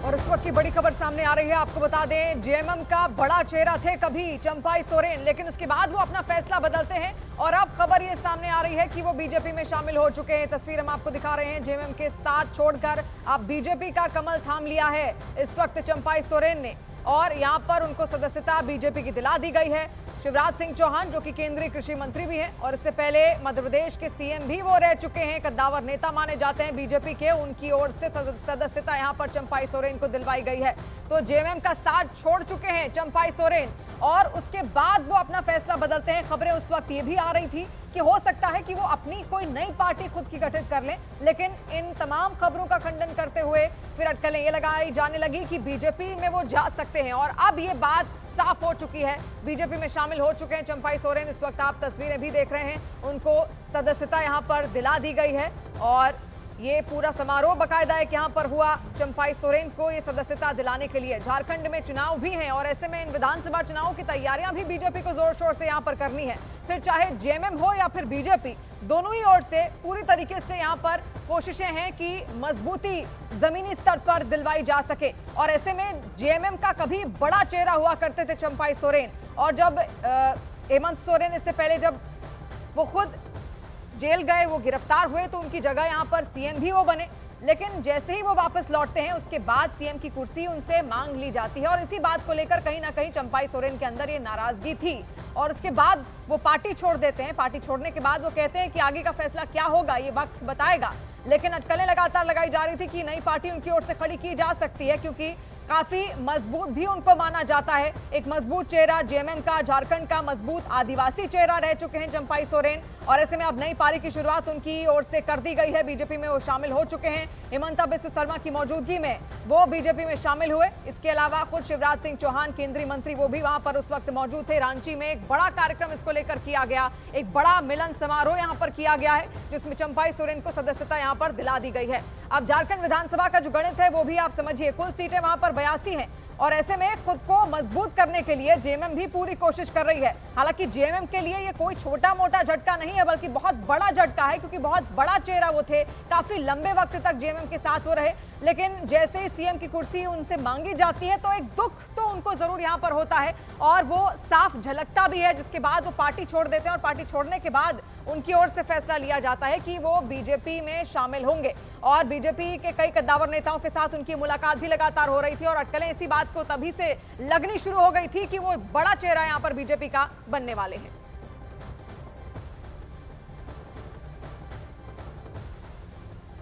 और इस वक्त की बड़ी खबर सामने आ रही है। आपको बता दें, जेएमएम का बड़ा चेहरा थे कभी चंपाई सोरेन, लेकिन उसके बाद वो अपना फैसला बदलते हैं और अब खबर ये सामने आ रही है कि वो बीजेपी में शामिल हो चुके हैं। तस्वीर हम आपको दिखा रहे हैं, जेएमएम के साथ छोड़कर अब बीजेपी का कमल थाम लिया है इस वक्त चंपाई सोरेन ने, और यहाँ पर उनको सदस्यता बीजेपी की दिला दी गई है। शिवराज सिंह चौहान जो कि केंद्रीय कृषि मंत्री भी हैं और इससे पहले मध्य प्रदेश के सीएम भी वो रह चुके हैं, कद्दावर नेता माने जाते हैं बीजेपी के, उनकी ओर से सदस्यता यहां पर चंपाई सोरेन को दिलवाई गई है। तो जेएमएम का साथ छोड़ चुके हैं चंपाई सोरेन और उसके बाद वो अपना फैसला बदलते हैं। खबरें उस वक्त ये भी आ रही थी कि हो सकता है कि वो अपनी कोई नई पार्टी खुद की गठित कर लें, लेकिन इन तमाम खबरों का खंडन करते हुए फिर अटकलें ये लगाई जाने लगी कि बीजेपी में वो जा सकते हैं और अब ये बात साफ हो चुकी है। बीजेपी में शामिल हो चुके हैं चंपाई सोरेन। इस वक्त आप तस्वीरें भी देख रहे हैं, उनको सदस्यता यहां पर दिला दी गई है और ये पूरा समारोह बकायदा है कि यहाँ पर हुआ चंपाई सोरेन को ये सदस्यता दिलाने के लिए। झारखंड में चुनाव भी हैं और ऐसे में इन विधानसभा चुनावों की तैयारियां भी बीजेपी को जोर शोर से यहाँ पर करनी है। फिर चाहे जेएमएम हो या फिर बीजेपी, दोनों ही ओर से पूरी तरीके से यहाँ पर कोशिशें हैं कि मजबूती जमीनी स्तर पर दिलवाई जा सके। और ऐसे में जेएमएम का कभी बड़ा चेहरा हुआ करते थे चंपाई सोरेन, और जब हेमंत सोरेन इससे पहले जब वो खुद जेल गए, वो गिरफ्तार हुए, तो उनकी जगह यहाँ पर सीएम भी वो बने। लेकिन जैसे ही वो वापस लौटते हैं उसके बाद सीएम की कुर्सी उनसे मांग ली जाती है और इसी बात को लेकर कहीं ना कहीं चंपाई सोरेन के अंदर ये नाराजगी थी और उसके बाद वो पार्टी छोड़ देते हैं। पार्टी छोड़ने के बाद वो कहते हैं कि आगे का फैसला क्या होगा ये वक्त बताएगा, लेकिन अटकलें लगातार लगाई जा रही थी कि नई पार्टी उनकी ओर से खड़ी की जा सकती है क्योंकि काफी मजबूत भी उनको माना जाता है। एक मजबूत चेहरा जेएमएम का, झारखंड का मजबूत आदिवासी चेहरा रह चुके हैं चंपाई सोरेन और ऐसे में अब नई पारी की शुरुआत उनकी ओर से कर दी गई है। बीजेपी में वो शामिल हो चुके हैं। हिमंता बिस्वा शर्मा की मौजूदगी में वो बीजेपी में शामिल हुए। इसके अलावा खुद शिवराज सिंह चौहान केंद्रीय मंत्री वो भी वहां पर उस वक्त मौजूद थे। रांची में एक बड़ा कार्यक्रम इसको लेकर किया गया, एक बड़ा मिलन समारोह यहाँ पर किया गया है जिसमें चंपाई सोरेन को सदस्यता यहाँ पर दिला दी गई है। अब झारखंड विधानसभा का जो गणित है वो भी आप समझिए, कुल सीटें वहां पर 82 हैं और ऐसे में खुद को मजबूत करने के लिए जेएमएम भी पूरी कोशिश कर रही है। हालांकि जेएमएम के लिए ये कोई छोटा मोटा झटका नहीं है बल्कि बहुत बड़ा झटका है क्योंकि बहुत बड़ा चेहरा वो थे, काफी लंबे वक्त तक जेएमएम के साथ वो रहे, लेकिन जैसे ही सीएम की कुर्सी उनसे मांगी जाती है तो एक दुख तो उनको जरूर यहाँ पर होता है और वो साफ झलकता भी है, जिसके बाद वो पार्टी छोड़ देते हैं और पार्टी छोड़ने के बाद उनकी ओर से फैसला लिया जाता है कि वो बीजेपी में शामिल होंगे और बीजेपी के कई कद्दावर नेताओं के साथ उनकी मुलाकात भी लगातार हो रही थी और अटकलें इसी बात को तभी से लगनी शुरू हो गई थी कि वो बड़ा चेहरा यहाँ पर बीजेपी का बनने वाले हैं।